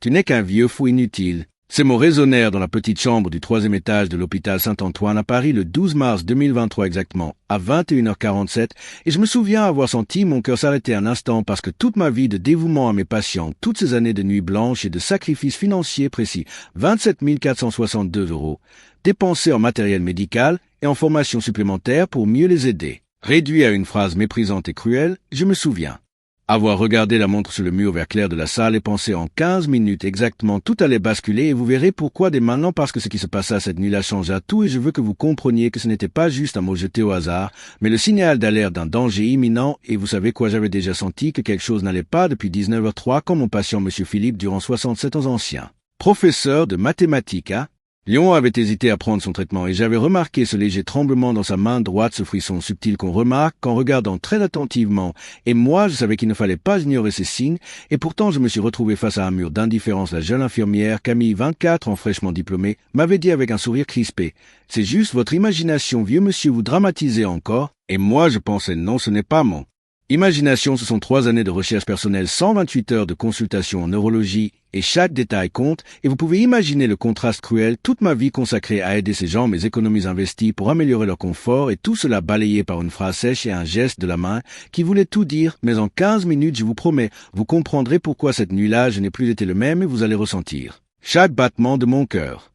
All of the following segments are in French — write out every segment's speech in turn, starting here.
Tu n'es qu'un vieux fou inutile. » Ces mots résonnèrent dans la petite chambre du 3e étage de l'hôpital Saint-Antoine à Paris le 12 mars 2023 exactement, à 21h47, et je me souviens avoir senti mon cœur s'arrêter un instant parce que toute ma vie de dévouement à mes patients, toutes ces années de nuits blanches et de sacrifices financiers précis, 27 462 €, dépensés en matériel médical et en formation supplémentaire pour mieux les aider. Réduit à une phrase méprisante et cruelle, je me souviens avoir regardé la montre sur le mur vert clair de la salle et pensé en 15 minutes exactement tout allait basculer et vous verrez pourquoi dès maintenant parce que ce qui se passa cette nuit-là changea tout et je veux que vous compreniez que ce n'était pas juste un mot jeté au hasard, mais le signal d'alerte d'un danger imminent et vous savez quoi, j'avais déjà senti que quelque chose n'allait pas depuis 19h03 quand mon patient Monsieur Philippe durant 67 ans ancien. Professeur de mathématiques, hein? Léon avait hésité à prendre son traitement et j'avais remarqué ce léger tremblement dans sa main droite, ce frisson subtil qu'on remarque qu'en regardant très attentivement. Et moi, je savais qu'il ne fallait pas ignorer ces signes et pourtant je me suis retrouvé face à un mur d'indifférence. La jeune infirmière, Camille, 24 ans fraîchement diplômée, m'avait dit avec un sourire crispé « C'est juste votre imagination, vieux monsieur, vous dramatisez encore ?» Et moi, je pensais « Non, ce n'est pas mon imagination, ce sont 3 années de recherche personnelle, 128 heures de consultation en neurologie et chaque détail compte et vous pouvez imaginer le contraste cruel, toute ma vie consacrée à aider ces gens, mes économies investies pour améliorer leur confort et tout cela balayé par une phrase sèche et un geste de la main qui voulait tout dire, mais en 15 minutes, je vous promets, vous comprendrez pourquoi cette nuit-là, je n'ai plus été le même et vous allez ressentir chaque battement de mon cœur.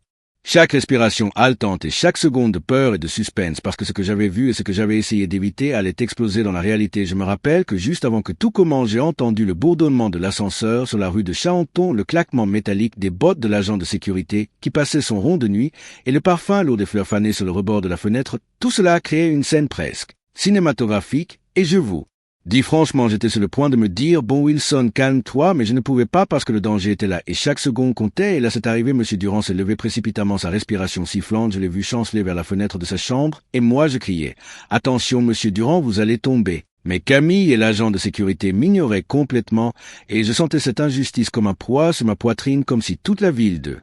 Chaque respiration haletante et chaque seconde de peur et de suspense parce que ce que j'avais vu et ce que j'avais essayé d'éviter allait exploser dans la réalité. Je me rappelle que juste avant que tout commence, j'ai entendu le bourdonnement de l'ascenseur sur la rue de Charenton, le claquement métallique des bottes de l'agent de sécurité qui passait son rond de nuit et le parfum lourd des fleurs fanées sur le rebord de la fenêtre. Tout cela a créé une scène presque cinématographique et je vous dis franchement, j'étais sur le point de me dire « Bon Wilson, calme-toi », mais je ne pouvais pas parce que le danger était là et chaque seconde comptait. Et là c'est arrivé, Monsieur Durand s'est levé précipitamment, sa respiration sifflante, je l'ai vu chanceler vers la fenêtre de sa chambre et moi je criais « Attention Monsieur Durand, vous allez tomber ». Mais Camille et l'agent de sécurité m'ignoraient complètement et je sentais cette injustice comme un poids sur ma poitrine, comme si toute la ville de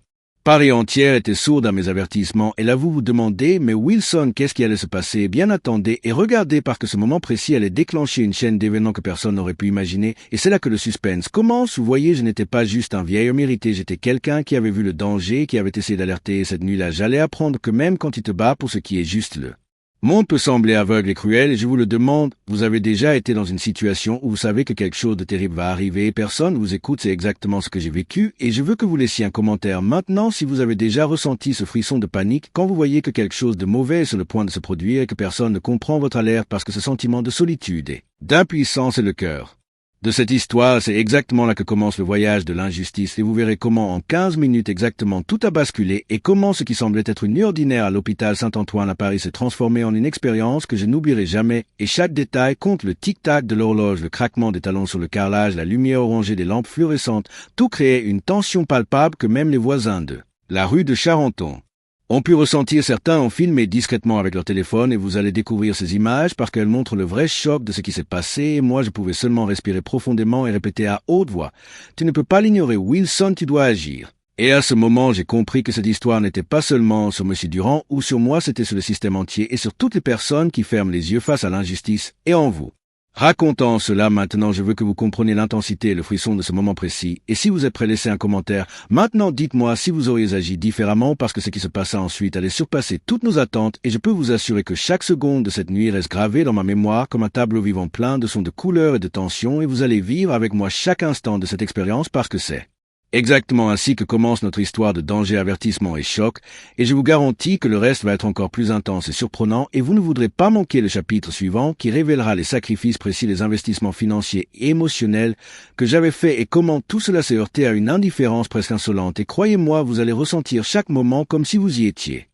Paris entière était sourde à mes avertissements, et là vous vous demandez, mais Wilson, qu'est-ce qui allait se passer? Eh bien attendez et regardez parce que ce moment précis allait déclencher une chaîne d'événements que personne n'aurait pu imaginer, et c'est là que le suspense commence. Vous voyez, je n'étais pas juste un vieil homme irrité, j'étais quelqu'un qui avait vu le danger, qui avait essayé d'alerter, et cette nuit-là j'allais apprendre que même quand il te bat pour ce qui est juste le monde peut sembler aveugle et cruel, et je vous le demande, vous avez déjà été dans une situation où vous savez que quelque chose de terrible va arriver et personne vous écoute, c'est exactement ce que j'ai vécu, et je veux que vous laissiez un commentaire maintenant si vous avez déjà ressenti ce frisson de panique quand vous voyez que quelque chose de mauvais est sur le point de se produire et que personne ne comprend votre alerte parce que ce sentiment de solitude et d'impuissance est le cœur de cette histoire. C'est exactement là que commence le voyage de l'injustice et vous verrez comment en 15 minutes exactement tout a basculé et comment ce qui semblait être une nuit ordinaire à l'hôpital Saint-Antoine à Paris s'est transformé en une expérience que je n'oublierai jamais et chaque détail compte. Le tic-tac de l'horloge, le craquement des talons sur le carrelage, la lumière orangée des lampes fluorescentes, tout créait une tension palpable que même les voisins de la rue de Charenton ont pu ressentir. Certains ont filmé discrètement avec leur téléphone et vous allez découvrir ces images parce qu'elles montrent le vrai choc de ce qui s'est passé et moi je pouvais seulement respirer profondément et répéter à haute voix « Tu ne peux pas l'ignorer, Wilson, tu dois agir ». Et à ce moment, j'ai compris que cette histoire n'était pas seulement sur Monsieur Durand ou sur moi, c'était sur le système entier et sur toutes les personnes qui ferment les yeux face à l'injustice et en vous. Racontant cela maintenant, je veux que vous compreniez l'intensité et le frisson de ce moment précis. Et si vous êtes prêt, laissez un commentaire. Maintenant, dites-moi si vous auriez agi différemment parce que ce qui se passa ensuite allait surpasser toutes nos attentes et je peux vous assurer que chaque seconde de cette nuit reste gravée dans ma mémoire comme un tableau vivant plein de sons de couleurs et de tensions et vous allez vivre avec moi chaque instant de cette expérience parce que c'est exactement ainsi que commence notre histoire de danger, avertissement et choc, et je vous garantis que le reste va être encore plus intense et surprenant, et vous ne voudrez pas manquer le chapitre suivant qui révélera les sacrifices précis, les investissements financiers et émotionnels que j'avais faits et comment tout cela s'est heurté à une indifférence presque insolente, et croyez-moi, vous allez ressentir chaque moment comme si vous y étiez.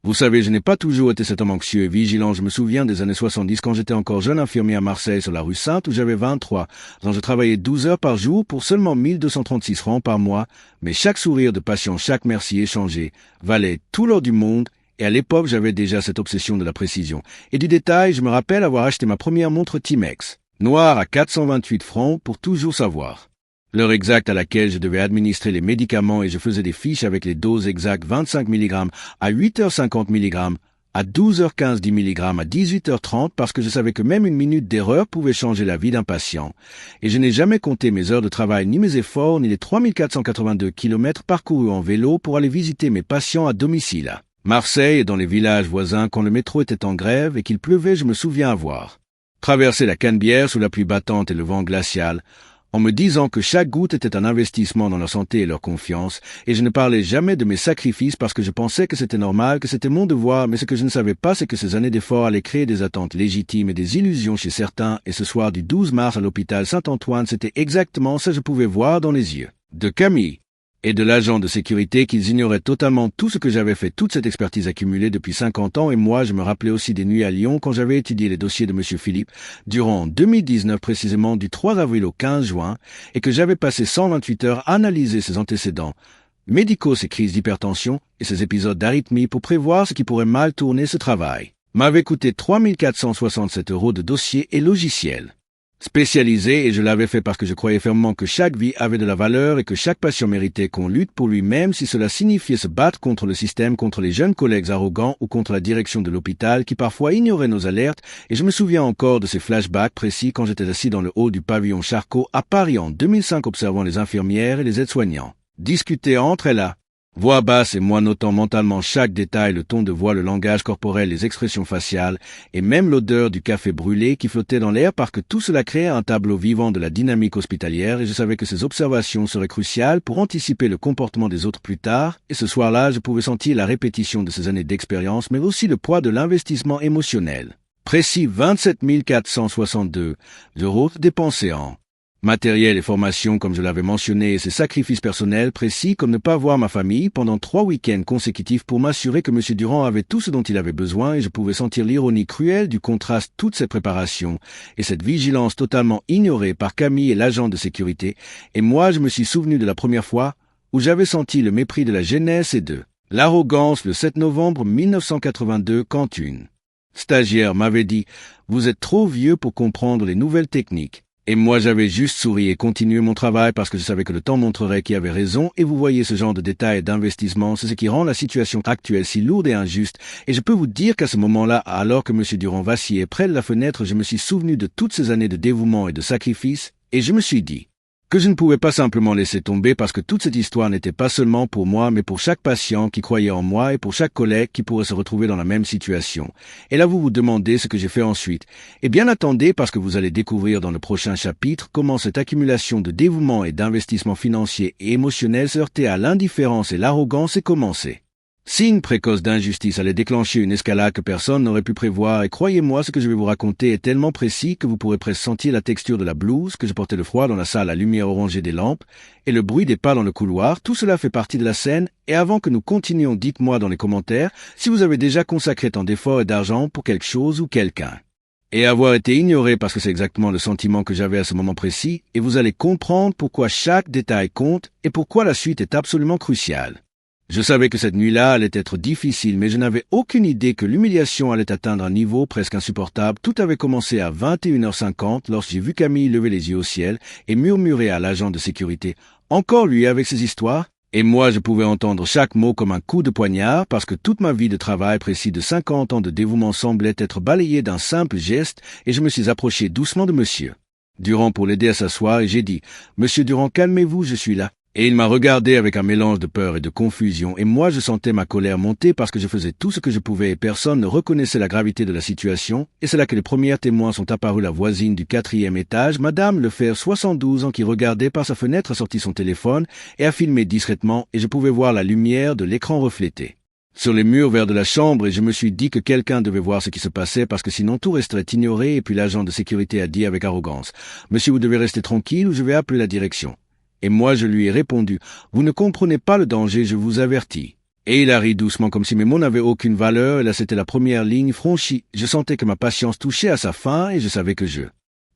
Vous savez, je n'ai pas toujours été cet homme anxieux et vigilant. Je me souviens des années 70 quand j'étais encore jeune infirmier à Marseille sur la rue Sainte où j'avais 23 ans. Je travaillais 12 heures par jour pour seulement 1236 francs par mois. Mais chaque sourire de patient, chaque merci échangé valait tout l'or du monde. Et à l'époque, j'avais déjà cette obsession de la précision. Et du détail, je me rappelle avoir acheté ma première montre Timex, noire à 428 francs pour toujours savoir l'heure exacte à laquelle je devais administrer les médicaments et je faisais des fiches avec les doses exactes 25 mg à 8h50 mg à 12h15 10 mg à 18h30 parce que je savais que même une minute d'erreur pouvait changer la vie d'un patient. Et je n'ai jamais compté mes heures de travail, ni mes efforts, ni les 3482 km parcourus en vélo pour aller visiter mes patients à domicile. Marseille et dans les villages voisins quand le métro était en grève et qu'il pleuvait, je me souviens avoir traversé la Canebière sous la pluie battante et le vent glacial, en me disant que chaque goutte était un investissement dans leur santé et leur confiance, et je ne parlais jamais de mes sacrifices parce que je pensais que c'était normal, que c'était mon devoir, mais ce que je ne savais pas, c'est que ces années d'efforts allaient créer des attentes légitimes et des illusions chez certains, et ce soir du 12 mars à l'hôpital Saint-Antoine, c'était exactement ça que je pouvais voir dans les yeux de Camille et de l'agent de sécurité qu'ils ignoraient totalement tout ce que j'avais fait, toute cette expertise accumulée depuis 50 ans, et moi je me rappelais aussi des nuits à Lyon quand j'avais étudié les dossiers de M. Philippe durant 2019 précisément du 3 avril au 15 juin, et que j'avais passé 128 heures à analyser ses antécédents médicaux, ses crises d'hypertension et ses épisodes d'arythmie pour prévoir ce qui pourrait mal tourner. Ce travail m'avait coûté 3 467 € de dossiers et logiciels spécialisé, et je l'avais fait parce que je croyais fermement que chaque vie avait de la valeur et que chaque patient méritait qu'on lutte pour lui, même si cela signifiait se battre contre le système, contre les jeunes collègues arrogants ou contre la direction de l'hôpital qui parfois ignorait nos alertes. Et je me souviens encore de ces flashbacks précis quand j'étais assis dans le hall du pavillon Charcot à Paris en 2005 observant les infirmières et les aides-soignants discuter entre elles, voix basse, et moi notant mentalement chaque détail, le ton de voix, le langage corporel, les expressions faciales, et même l'odeur du café brûlé qui flottait dans l'air parce que tout cela créait un tableau vivant de la dynamique hospitalière, et je savais que ces observations seraient cruciales pour anticiper le comportement des autres plus tard, et ce soir-là, je pouvais sentir la répétition de ces années d'expérience, mais aussi le poids de l'investissement émotionnel. Précis 27 462 € dépensés en matériel et formation, comme je l'avais mentionné, et ses sacrifices personnels précis, comme ne pas voir ma famille pendant 3 week-ends consécutifs pour m'assurer que M. Durand avait tout ce dont il avait besoin, et je pouvais sentir l'ironie cruelle du contraste, toutes ces préparations et cette vigilance totalement ignorée par Camille et l'agent de sécurité. Et moi, je me suis souvenu de la première fois où j'avais senti le mépris de la jeunesse et de l'arrogance le 7 novembre 1982 quand une stagiaire m'avait dit « Vous êtes trop vieux pour comprendre les nouvelles techniques ». Et moi j'avais juste souri et continué mon travail parce que je savais que le temps montrerait qui avait raison, et vous voyez ce genre de détails et d'investissement, c'est ce qui rend la situation actuelle si lourde et injuste. Et je peux vous dire qu'à ce moment-là, alors que M. Durand vacillait près de la fenêtre, je me suis souvenu de toutes ces années de dévouement et de sacrifice, et je me suis dit que je ne pouvais pas simplement laisser tomber parce que toute cette histoire n'était pas seulement pour moi, mais pour chaque patient qui croyait en moi et pour chaque collègue qui pourrait se retrouver dans la même situation. Et là, vous vous demandez ce que j'ai fait ensuite. Eh bien, attendez, parce que vous allez découvrir dans le prochain chapitre comment cette accumulation de dévouement et d'investissement financier et émotionnel se heurtait à l'indifférence et l'arrogance et commençait. Signe précoce d'injustice allait déclencher une escalade que personne n'aurait pu prévoir, et croyez-moi, ce que je vais vous raconter est tellement précis que vous pourrez presque sentir la texture de la blouse, que je portais le froid dans la salle à lumière orangée des lampes, et le bruit des pas dans le couloir. Tout cela fait partie de la scène, et avant que nous continuions, dites-moi dans les commentaires si vous avez déjà consacré tant d'efforts et d'argent pour quelque chose ou quelqu'un. Et avoir été ignoré parce que c'est exactement le sentiment que j'avais à ce moment précis, et vous allez comprendre pourquoi chaque détail compte et pourquoi la suite est absolument cruciale. Je savais que cette nuit-là allait être difficile, mais je n'avais aucune idée que l'humiliation allait atteindre un niveau presque insupportable. Tout avait commencé à 21h50 lorsque j'ai vu Camille lever les yeux au ciel et murmurer à l'agent de sécurité « Encore lui avec ses histoires ?» Et moi, je pouvais entendre chaque mot comme un coup de poignard parce que toute ma vie de travail précis de 50 ans de dévouement semblait être balayée d'un simple geste, et je me suis approché doucement de Monsieur Durand pour l'aider à s'asseoir et j'ai dit « Monsieur Durand, calmez-vous, je suis là. » Et il m'a regardé avec un mélange de peur et de confusion, et moi je sentais ma colère monter parce que je faisais tout ce que je pouvais et personne ne reconnaissait la gravité de la situation, et c'est là que les premiers témoins sont apparus. La voisine du 4e étage, Madame Lefer, 72 ans, qui regardait par sa fenêtre, a sorti son téléphone et a filmé discrètement, et je pouvais voir la lumière de l'écran reflétée sur les murs verts de la chambre, et je me suis dit que quelqu'un devait voir ce qui se passait parce que sinon tout resterait ignoré. Et puis l'agent de sécurité a dit avec arrogance « Monsieur, vous devez rester tranquille ou je vais appeler la direction. » Et moi je lui ai répondu « Vous ne comprenez pas le danger, je vous avertis. » Et il a ri doucement comme si mes mots n'avaient aucune valeur, et là c'était la première ligne franchie. Je sentais que ma patience touchait à sa fin et je savais que je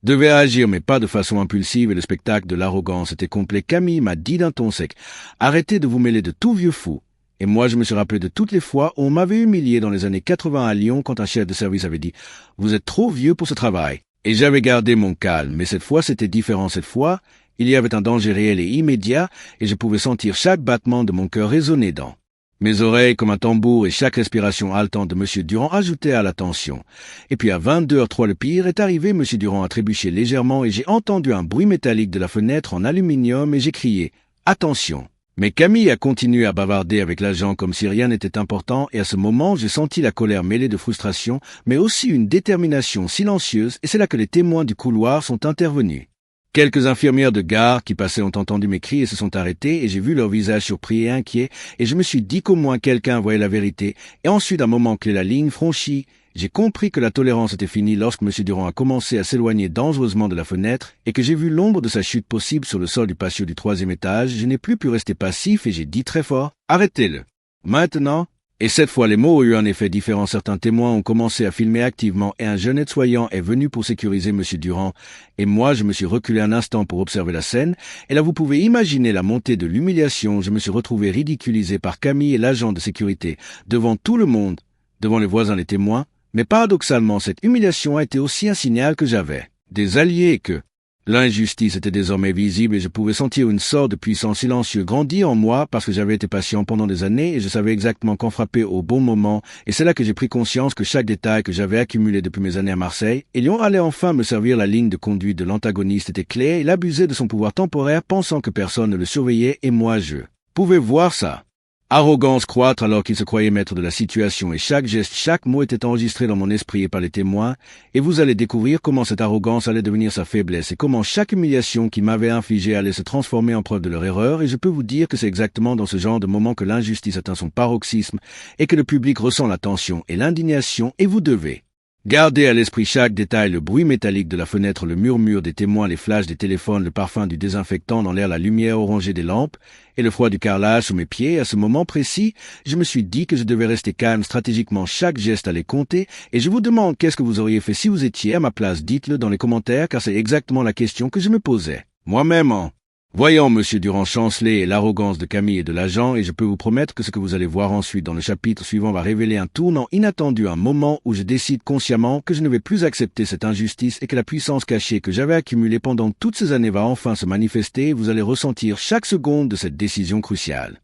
devais agir, mais pas de façon impulsive, et le spectacle de l'arrogance était complet. Camille m'a dit d'un ton sec « Arrêtez de vous mêler de tout vieux fou. » Et moi je me suis rappelé de toutes les fois où on m'avait humilié dans les années 80 à Lyon quand un chef de service avait dit « Vous êtes trop vieux pour ce travail. » Et j'avais gardé mon calme, mais cette fois c'était différent. Cette fois, il y avait un danger réel et immédiat, et je pouvais sentir chaque battement de mon cœur résonner dans Mes oreilles comme un tambour et chaque respiration haletante de M. Durand ajoutait à la tension. Et puis à 22h03 le pire est arrivé, M. Durand a trébuché légèrement et j'ai entendu un bruit métallique de la fenêtre en aluminium et j'ai crié « Attention !» Mais Camille a continué à bavarder avec l'agent comme si rien n'était important et à ce moment j'ai senti la colère mêlée de frustration mais aussi une détermination silencieuse et c'est là que les témoins du couloir sont intervenus. Quelques infirmières de gare qui passaient ont entendu mes cris et se sont arrêtées et j'ai vu leur visage surpris et inquiet et je me suis dit qu'au moins quelqu'un voyait la vérité et ensuite un moment clé la ligne franchie, j'ai compris que la tolérance était finie lorsque M. Durand a commencé à s'éloigner dangereusement de la fenêtre et que j'ai vu l'ombre de sa chute possible sur le sol du patio du 3e étage. Je n'ai plus pu rester passif et j'ai dit très fort « Arrêtez-le !» Maintenant, et cette fois les mots ont eu un effet différent. Certains témoins ont commencé à filmer activement et un jeune aide-soignant est venu pour sécuriser M. Durand. Et moi, je me suis reculé un instant pour observer la scène. Et là, vous pouvez imaginer la montée de l'humiliation. Je me suis retrouvé ridiculisé par Camille et l'agent de sécurité, devant tout le monde, devant les voisins, les témoins. Mais paradoxalement, cette humiliation a été aussi un signal que j'avais des alliés et que l'injustice était désormais visible et je pouvais sentir une sorte de puissance silencieuse grandir en moi parce que j'avais été patient pendant des années et je savais exactement quand frapper au bon moment et c'est là que j'ai pris conscience que chaque détail que j'avais accumulé depuis mes années à Marseille, et Lyon allait enfin me servir. La ligne de conduite de l'antagoniste était claire, il abusait de son pouvoir temporaire pensant que personne ne le surveillait et moi je pouvais voir ça. Arrogance croître alors qu'il se croyait maître de la situation et chaque geste, chaque mot était enregistré dans mon esprit et par les témoins et vous allez découvrir comment cette arrogance allait devenir sa faiblesse et comment chaque humiliation qu'ils m'avaient infligée allait se transformer en preuve de leur erreur et je peux vous dire que c'est exactement dans ce genre de moment que l'injustice atteint son paroxysme et que le public ressent la tension et l'indignation et vous devez gardez à l'esprit chaque détail, le bruit métallique de la fenêtre, le murmure des témoins, les flashs des téléphones, le parfum du désinfectant dans l'air, la lumière orangée des lampes et le froid du carrelage sous mes pieds. À ce moment précis, je me suis dit que je devais rester calme stratégiquement, chaque geste allait compter et je vous demande qu'est-ce que vous auriez fait si vous étiez à ma place. Dites-le dans les commentaires car c'est exactement la question que je me posais. Moi-même en voyant M. Durand chanceler et l'arrogance de Camille et de l'agent, et je peux vous promettre que ce que vous allez voir ensuite dans le chapitre suivant va révéler un tournant inattendu, un moment où je décide consciemment que je ne vais plus accepter cette injustice et que la puissance cachée que j'avais accumulée pendant toutes ces années va enfin se manifester et vous allez ressentir chaque seconde de cette décision cruciale.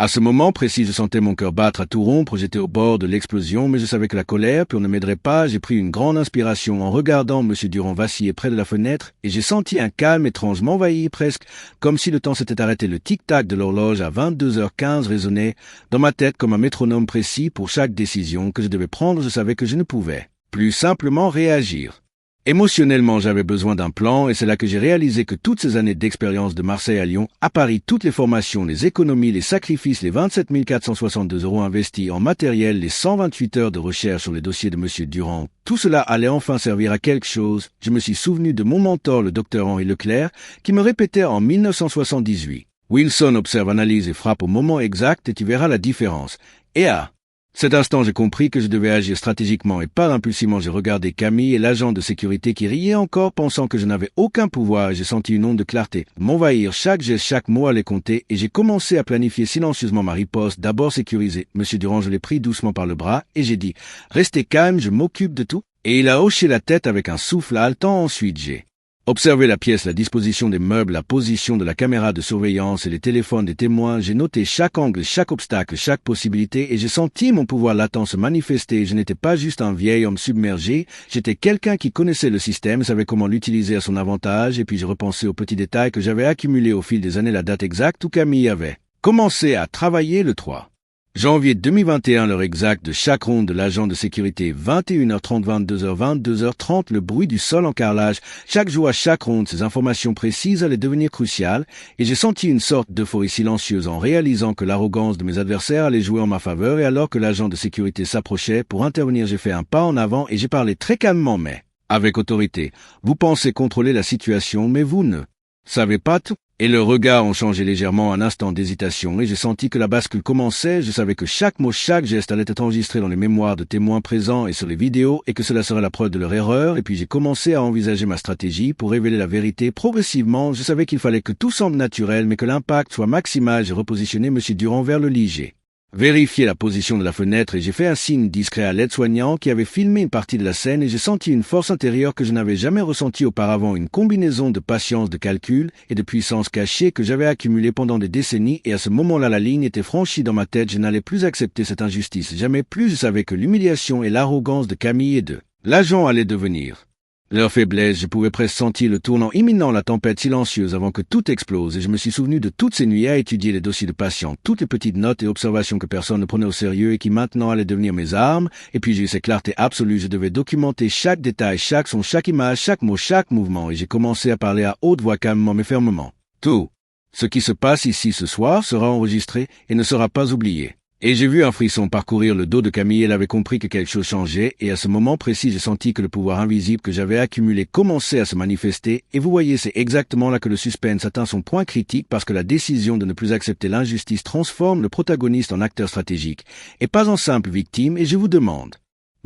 À ce moment précis, je sentais mon cœur battre à tout rompre, j'étais au bord de l'explosion, mais je savais que la colère pure ne m'aiderait pas. J'ai pris une grande inspiration en regardant M. Durand vaciller près de la fenêtre, et j'ai senti un calme étrange m'envahir presque, comme si le temps s'était arrêté. Le tic-tac de l'horloge à 22h15 résonnait dans ma tête comme un métronome précis pour chaque décision que je devais prendre. Je savais que je ne pouvais plus simplement réagir. Émotionnellement, j'avais besoin d'un plan et c'est là que j'ai réalisé que toutes ces années d'expérience de Marseille à Lyon, à Paris, toutes les formations, les économies, les sacrifices, les 27 462 € investis en matériel, les 128 heures de recherche sur les dossiers de M. Durand, tout cela allait enfin servir à quelque chose. Je me suis souvenu de mon mentor, le docteur Henri Leclerc, qui me répétait en 1978. Wilson observe, analyse et frappe au moment exact et tu verras la différence. Et à cet instant, j'ai compris que je devais agir stratégiquement et pas impulsivement. J'ai regardé Camille et l'agent de sécurité qui riait encore, pensant que je n'avais aucun pouvoir. J'ai senti une onde de clarté m'envahir. Chaque geste, chaque mot allait compter et j'ai commencé à planifier silencieusement ma riposte. D'abord sécurisé. Monsieur Durand, je l'ai pris doucement par le bras et j'ai dit « Restez calme, je m'occupe de tout ». Et il a hoché la tête avec un souffle haletant. Ensuite, j'ai observé la pièce, la disposition des meubles, la position de la caméra de surveillance et les téléphones des témoins. J'ai noté chaque angle, chaque obstacle, chaque possibilité et j'ai senti mon pouvoir latent se manifester. Je n'étais pas juste un vieil homme submergé, j'étais quelqu'un qui connaissait le système, savait comment l'utiliser à son avantage et puis j'ai repensé aux petits détails que j'avais accumulés au fil des années, la date exacte où Camille avait commencé à travailler le 3 janvier 2021, l'heure exacte de chaque ronde de l'agent de sécurité, 21h30, 22h, 22h30, le bruit du sol en carrelage. Chaque jour à chaque ronde, ces informations précises allaient devenir cruciales et j'ai senti une sorte d'euphorie silencieuse en réalisant que l'arrogance de mes adversaires allait jouer en ma faveur et alors que l'agent de sécurité s'approchait pour intervenir, j'ai fait un pas en avant et j'ai parlé très calmement mais avec autorité. Vous pensez contrôler la situation mais vous ne savez pas tout. Et leurs regards ont changé légèrement, un instant d'hésitation, et j'ai senti que la bascule commençait. Je savais que chaque mot, chaque geste allait être enregistré dans les mémoires de témoins présents et sur les vidéos, et que cela serait la preuve de leur erreur, et puis j'ai commencé à envisager ma stratégie pour révéler la vérité. Progressivement, je savais qu'il fallait que tout semble naturel, mais que l'impact soit maximal. J'ai repositionné M. Durand vers le lit. vérifié la position de la fenêtre et j'ai fait un signe discret à l'aide-soignant qui avait filmé une partie de la scène et j'ai senti une force intérieure que je n'avais jamais ressentie auparavant, une combinaison de patience, de calcul et de puissance cachée que j'avais accumulée pendant des décennies et à ce moment-là la ligne était franchie dans ma tête, je n'allais plus accepter cette injustice. Jamais plus je savais que l'humiliation et l'arrogance de Camille et de l'agent allaient devenir leur faiblesse. Je pouvais presque sentir le tournant imminent, la tempête silencieuse avant que tout explose, et je me suis souvenu de toutes ces nuits à étudier les dossiers de patients, toutes les petites notes et observations que personne ne prenait au sérieux et qui maintenant allaient devenir mes armes, et puis j'ai eu cette clarté absolue, je devais documenter chaque détail, chaque son, chaque image, chaque mot, chaque mouvement, et j'ai commencé à parler à haute voix calmement mais fermement. Tout ce qui se passe ici ce soir sera enregistré et ne sera pas oublié. Et j'ai vu un frisson parcourir le dos de Camille, elle avait compris que quelque chose changeait, et à ce moment précis j'ai senti que le pouvoir invisible que j'avais accumulé commençait à se manifester, et vous voyez c'est exactement là que le suspense atteint son point critique parce que la décision de ne plus accepter l'injustice transforme le protagoniste en acteur stratégique, et pas en simple victime, et je vous demande.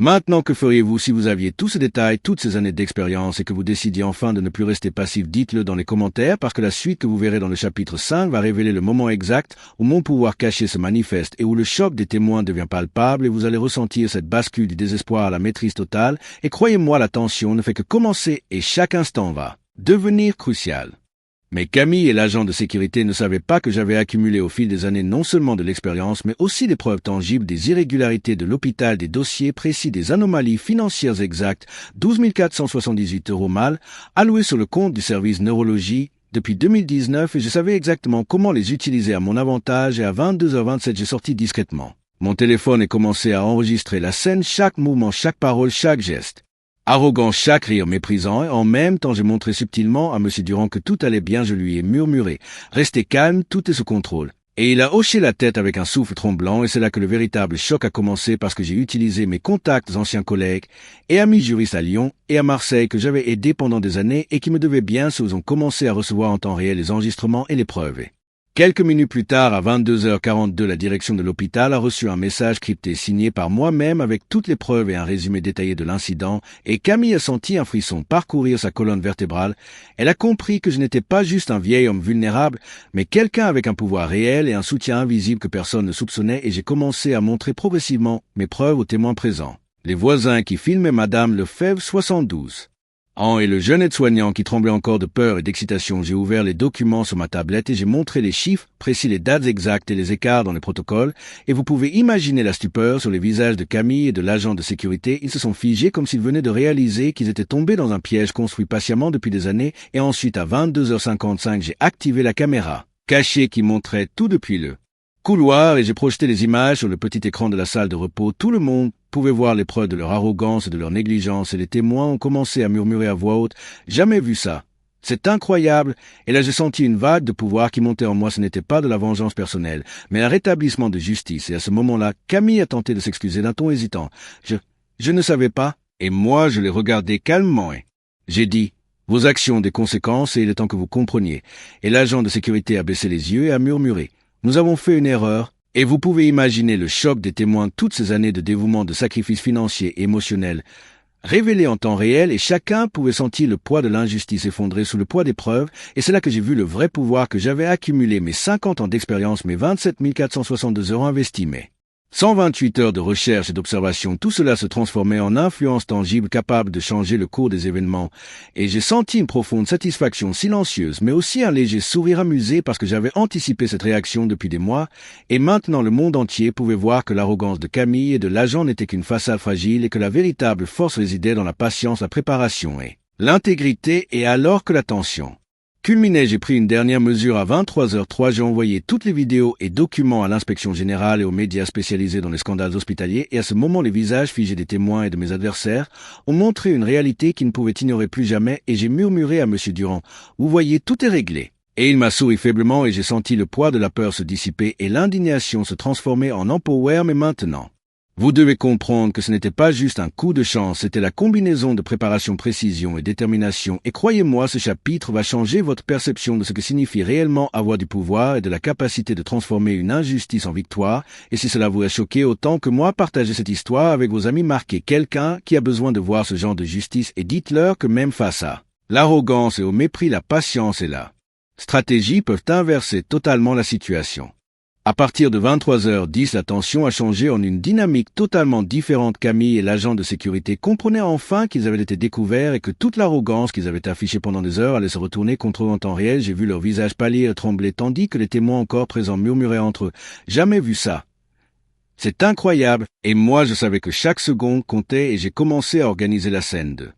Maintenant, que feriez-vous si vous aviez tous ces détails, toutes ces années d'expérience et que vous décidiez enfin de ne plus rester passif? Dites-le dans les commentaires parce que la suite que vous verrez dans le chapitre 5 va révéler le moment exact où mon pouvoir caché se manifeste et où le choc des témoins devient palpable et vous allez ressentir cette bascule du désespoir à la maîtrise totale et croyez-moi, la tension ne fait que commencer et chaque instant va devenir crucial. Mais Camille et l'agent de sécurité ne savaient pas que j'avais accumulé au fil des années non seulement de l'expérience, mais aussi des preuves tangibles des irrégularités de l'hôpital, des dossiers précis, des anomalies financières exactes, 12 478 € mal, alloués sur le compte du service neurologie depuis 2019 et je savais exactement comment les utiliser à mon avantage et à 22h27 j'ai sorti discrètement mon téléphone et commencé à enregistrer la scène, chaque mouvement, chaque parole, chaque geste. Arrogant, chaque rire méprisant, et en même temps j'ai montré subtilement à M. Durand que tout allait bien, je lui ai murmuré « Restez calme, tout est sous contrôle ». Et il a hoché la tête avec un souffle tremblant, et c'est là que le véritable choc a commencé parce que j'ai utilisé mes contacts anciens collègues et amis juristes à Lyon et à Marseille que j'avais aidés pendant des années et qui me devaient bien ceux ont commencé à recevoir en temps réel les enregistrements et les preuves. Quelques minutes plus tard, à 22h42, la direction de l'hôpital a reçu un message crypté signé par moi-même avec toutes les preuves et un résumé détaillé de l'incident, et Camille a senti un frisson parcourir sa colonne vertébrale. Elle a compris que je n'étais pas juste un vieil homme vulnérable, mais quelqu'un avec un pouvoir réel et un soutien invisible que personne ne soupçonnait, et j'ai commencé à montrer progressivement mes preuves aux témoins présents. Les voisins qui filmaient Madame Lefebvre 72. Et le jeune aide-soignant qui tremblait encore de peur et d'excitation. J'ai ouvert les documents sur ma tablette et j'ai montré les chiffres, précis les dates exactes et les écarts dans les protocoles, et vous pouvez imaginer la stupeur sur les visages de Camille et de l'agent de sécurité. Ils se sont figés comme s'ils venaient de réaliser qu'ils étaient tombés dans un piège construit patiemment depuis des années, et ensuite à 22h55 j'ai activé la caméra cachée qui montrait tout depuis le couloir et j'ai projeté les images sur le petit écran de la salle de repos. Tout le monde pouvait voir les preuves de leur arrogance et de leur négligence et les témoins ont commencé à murmurer à voix haute « Jamais vu ça ! C'est incroyable !» Et là j'ai senti une vague de pouvoir qui montait en moi. Ce n'était pas de la vengeance personnelle, mais un rétablissement de justice. Et à ce moment-là, Camille a tenté de s'excuser d'un ton hésitant. Je ne savais pas. Et moi, je l'ai regardé calmement et j'ai dit « Vos actions ont des conséquences et il est temps que vous compreniez. » Et l'agent de sécurité a baissé les yeux et a murmuré « Nous avons fait une erreur. » Et vous pouvez imaginer le choc des témoins, toutes ces années de dévouement, de sacrifices financiers et émotionnels, révélés en temps réel, et chacun pouvait sentir le poids de l'injustice effondrer sous le poids des preuves, et c'est là que j'ai vu le vrai pouvoir que j'avais accumulé, mes 50 ans d'expérience, mes 27 462 € investis, mes 128 heures de recherche et d'observation, tout cela se transformait en influence tangible capable de changer le cours des événements. Et j'ai senti une profonde satisfaction silencieuse, mais aussi un léger sourire amusé parce que j'avais anticipé cette réaction depuis des mois, et maintenant le monde entier pouvait voir que l'arrogance de Camille et de l'agent n'était qu'une façade fragile et que la véritable force résidait dans la patience, la préparation et l'intégrité, et alors que la tension culminait, j'ai pris une dernière mesure à 23h03, j'ai envoyé toutes les vidéos et documents à l'inspection générale et aux médias spécialisés dans les scandales hospitaliers, et à ce moment les visages figés des témoins et de mes adversaires ont montré une réalité qui ne pouvait ignorer plus jamais, et j'ai murmuré à M. Durand « Vous voyez, tout est réglé ». Et il m'a souri faiblement et j'ai senti le poids de la peur se dissiper et l'indignation se transformer en empower, mais maintenant. Vous devez comprendre que ce n'était pas juste un coup de chance, c'était la combinaison de préparation, précision et détermination. Et croyez-moi, ce chapitre va changer votre perception de ce que signifie réellement avoir du pouvoir et de la capacité de transformer une injustice en victoire. Et si cela vous a choqué autant que moi, partagez cette histoire avec vos amis, marquez quelqu'un qui a besoin de voir ce genre de justice et dites-leur que même face à l'arrogance et au mépris, la patience et la stratégie peuvent inverser totalement la situation. À partir de 23h10, la tension a changé en une dynamique totalement différente. Camille et l'agent de sécurité comprenaient enfin qu'ils avaient été découverts et que toute l'arrogance qu'ils avaient affichée pendant des heures allait se retourner contre eux en temps réel. J'ai vu leur visage pâlir et trembler, tandis que les témoins encore présents murmuraient entre eux. Jamais vu ça. C'est incroyable. Et moi, je savais que chaque seconde comptait et j'ai commencé à organiser la scène de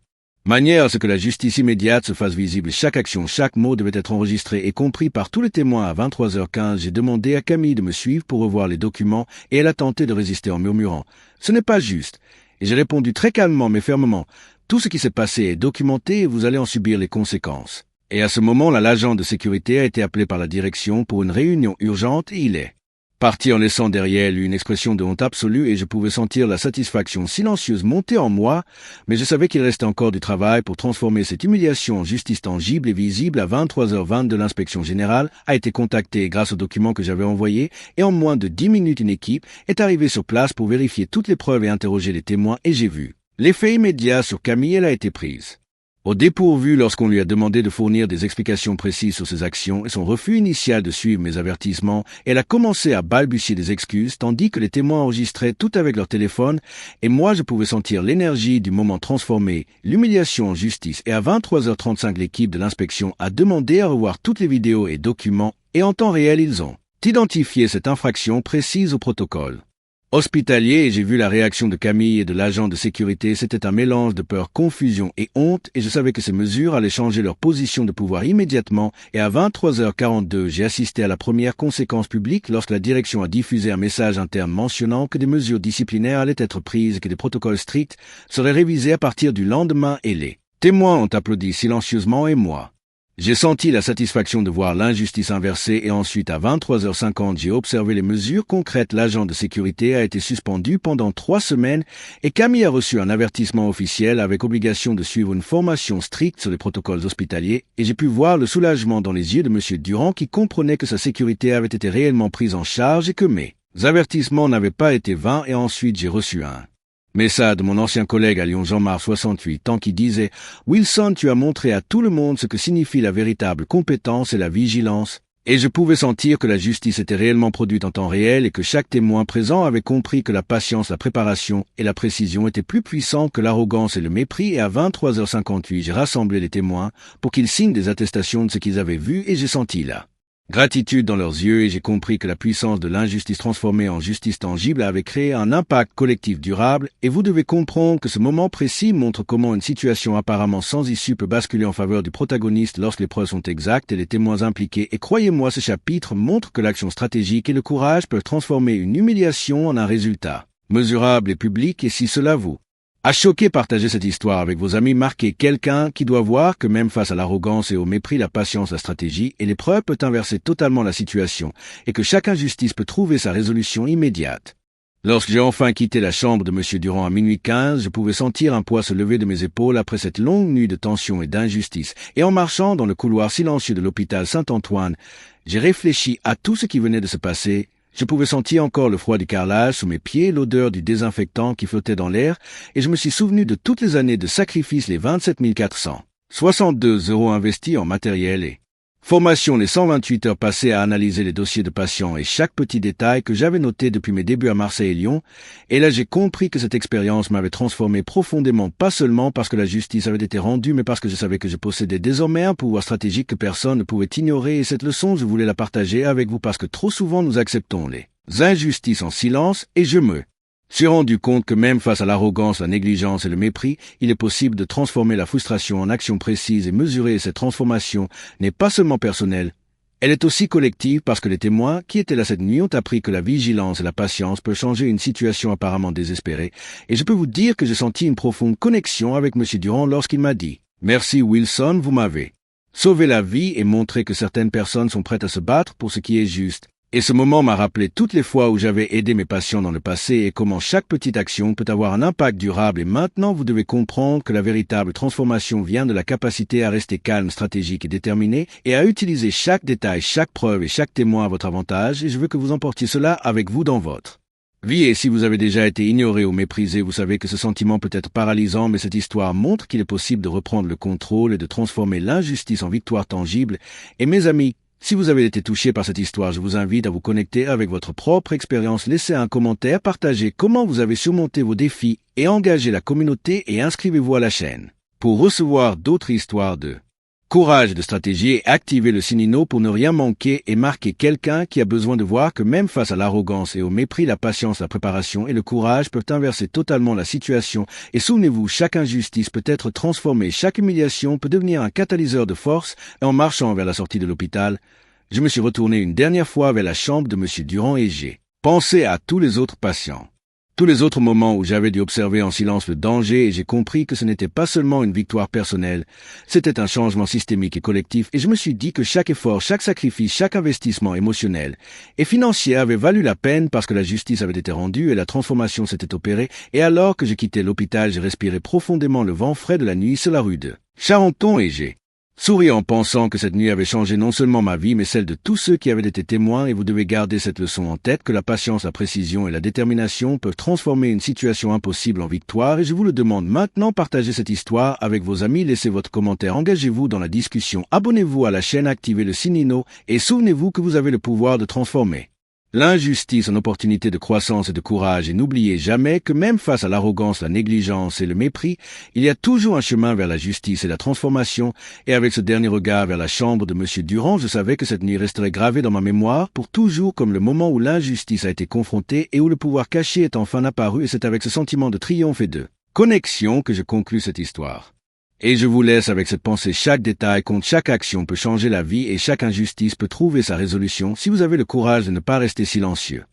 manière à ce que la justice immédiate se fasse visible. Chaque action, chaque mot devait être enregistré et compris par tous les témoins. À 23h15, j'ai demandé à Camille de me suivre pour revoir les documents et elle a tenté de résister en murmurant « Ce n'est pas juste ». Et j'ai répondu très calmement mais fermement « Tout ce qui s'est passé est documenté et vous allez en subir les conséquences ». Et à ce moment-là, l'agent de sécurité a été appelé par la direction pour une réunion urgente et il est parti en laissant derrière lui une expression de honte absolue et je pouvais sentir la satisfaction silencieuse monter en moi, mais je savais qu'il restait encore du travail pour transformer cette humiliation en justice tangible et visible. À 23h20 de l'inspection générale a été contactée grâce aux documents que j'avais envoyés et en moins de 10 minutes une équipe est arrivée sur place pour vérifier toutes les preuves et interroger les témoins et j'ai vu l'effet immédiat sur Camille. Elle a été prise au dépourvu lorsqu'on lui a demandé de fournir des explications précises sur ses actions et son refus initial de suivre mes avertissements. Elle a commencé à balbutier des excuses tandis que les témoins enregistraient tout avec leur téléphone et moi je pouvais sentir l'énergie du moment transformer l'humiliation en justice et à 23h35 l'équipe de l'inspection a demandé à revoir toutes les vidéos et documents et en temps réel ils ont identifié cette infraction précise au protocole hospitalier et j'ai vu la réaction de Camille et de l'agent de sécurité. C'était un mélange de peur, confusion et honte et je savais que ces mesures allaient changer leur position de pouvoir immédiatement et à 23h42 j'ai assisté à la première conséquence publique lorsque la direction a diffusé un message interne mentionnant que des mesures disciplinaires allaient être prises et que des protocoles stricts seraient révisés à partir du lendemain et les témoins ont applaudi silencieusement et moi j'ai senti la satisfaction de voir l'injustice inversée et ensuite à 23h50 j'ai observé les mesures concrètes. L'agent de sécurité a été suspendu pendant 3 semaines et Camille a reçu un avertissement officiel avec obligation de suivre une formation stricte sur les protocoles hospitaliers et j'ai pu voir le soulagement dans les yeux de M. Durand qui comprenait que sa sécurité avait été réellement prise en charge et que mes avertissements n'avaient pas été vains et ensuite j'ai reçu un message de mon ancien collègue à Lyon, Jean-Marc 68 ans, qui disait « Wilson, tu as montré à tout le monde ce que signifie la véritable compétence et la vigilance. » Et je pouvais sentir que la justice était réellement produite en temps réel et que chaque témoin présent avait compris que la patience, la préparation et la précision étaient plus puissants que l'arrogance et le mépris. Et à 23h58, j'ai rassemblé les témoins pour qu'ils signent des attestations de ce qu'ils avaient vu et j'ai senti là gratitude dans leurs yeux et j'ai compris que la puissance de l'injustice transformée en justice tangible avait créé un impact collectif durable et vous devez comprendre que ce moment précis montre comment une situation apparemment sans issue peut basculer en faveur du protagoniste lorsque les preuves sont exactes et les témoins impliqués et croyez-moi ce chapitre montre que l'action stratégique et le courage peuvent transformer une humiliation en un résultat mesurable et public et si cela vous a choqué, partagez cette histoire avec vos amis, marquez quelqu'un qui doit voir que même face à l'arrogance et au mépris, la patience, la stratégie et l'épreuve peut inverser totalement la situation et que chaque injustice peut trouver sa résolution immédiate. Lorsque j'ai enfin quitté la chambre de M. Durand à minuit 15, je pouvais sentir un poids se lever de mes épaules après cette longue nuit de tension et d'injustice et en marchant dans le couloir silencieux de l'hôpital Saint-Antoine, j'ai réfléchi à tout ce qui venait de se passer. Je pouvais sentir encore le froid du carrelage sous mes pieds, l'odeur du désinfectant qui flottait dans l'air, et je me suis souvenu de toutes les années de sacrifice, les 27 462 € investis en matériel et formation, les 128 heures passées à analyser les dossiers de patients et chaque petit détail que j'avais noté depuis mes débuts à Marseille et Lyon. Et là, j'ai compris que cette expérience m'avait transformé profondément, pas seulement parce que la justice avait été rendue, mais parce que je savais que je possédais désormais un pouvoir stratégique que personne ne pouvait ignorer. Et cette leçon, je voulais la partager avec vous parce que trop souvent nous acceptons les injustices en silence et je me suis rendu compte que même face à l'arrogance, la négligence et le mépris, il est possible de transformer la frustration en action précise et mesurer. Cette transformation n'est pas seulement personnelle, elle est aussi collective parce que les témoins qui étaient là cette nuit ont appris que la vigilance et la patience peuvent changer une situation apparemment désespérée. Et je peux vous dire que j'ai senti une profonde connexion avec M. Durand lorsqu'il m'a dit « Merci Wilson, vous m'avez sauvé la vie et montré que certaines personnes sont prêtes à se battre pour ce qui est juste. » Et ce moment m'a rappelé toutes les fois où j'avais aidé mes patients dans le passé et comment chaque petite action peut avoir un impact durable. Et maintenant, vous devez comprendre que la véritable transformation vient de la capacité à rester calme, stratégique et déterminé et à utiliser chaque détail, chaque preuve et chaque témoin à votre avantage. Et je veux que vous emportiez cela avec vous dans votre vie. Et si vous avez déjà été ignoré ou méprisé, vous savez que ce sentiment peut être paralysant, mais cette histoire montre qu'il est possible de reprendre le contrôle et de transformer l'injustice en victoire tangible. Et mes amis, Si vous avez été touché par cette histoire, je vous invite à vous connecter avec votre propre expérience, laissez un commentaire, partagez comment vous avez surmonté vos défis et engagez la communauté et inscrivez-vous à la chaîne. Pour recevoir d'autres histoires de courage, de stratégie, activez le signino pour ne rien manquer et marquer quelqu'un qui a besoin de voir que même face à l'arrogance et au mépris, la patience, la préparation et le courage peuvent inverser totalement la situation. Et souvenez-vous, chaque injustice peut être transformée, chaque humiliation peut devenir un catalyseur de force. Et en marchant vers la sortie de l'hôpital, je me suis retourné une dernière fois vers la chambre de M. Durand et j'ai pensé à tous les autres patients. Tous les autres moments où j'avais dû observer en silence le danger et j'ai compris que ce n'était pas seulement une victoire personnelle, c'était un changement systémique et collectif et je me suis dit que chaque effort, chaque sacrifice, chaque investissement émotionnel et financier avait valu la peine parce que la justice avait été rendue et la transformation s'était opérée et alors que j'ai quitté l'hôpital, j'ai respiré profondément le vent frais de la nuit sur la rue de Charenton et j'ai souri en pensant que cette nuit avait changé non seulement ma vie, mais celle de tous ceux qui avaient été témoins, et vous devez garder cette leçon en tête, que la patience, la précision et la détermination peuvent transformer une situation impossible en victoire, et je vous le demande maintenant, partagez cette histoire avec vos amis, laissez votre commentaire, engagez-vous dans la discussion, abonnez-vous à la chaîne, activez le signino, et souvenez-vous que vous avez le pouvoir de transformer l'injustice en opportunité de croissance et de courage, et n'oubliez jamais que même face à l'arrogance, la négligence et le mépris, il y a toujours un chemin vers la justice et la transformation, et avec ce dernier regard vers la chambre de M. Durand, je savais que cette nuit resterait gravée dans ma mémoire pour toujours comme le moment où l'injustice a été confrontée et où le pouvoir caché est enfin apparu, et c'est avec ce sentiment de triomphe et de connexion que je conclus cette histoire. Et je vous laisse avec cette pensée, chaque détail compte, chaque action peut changer la vie et chaque injustice peut trouver sa résolution si vous avez le courage de ne pas rester silencieux.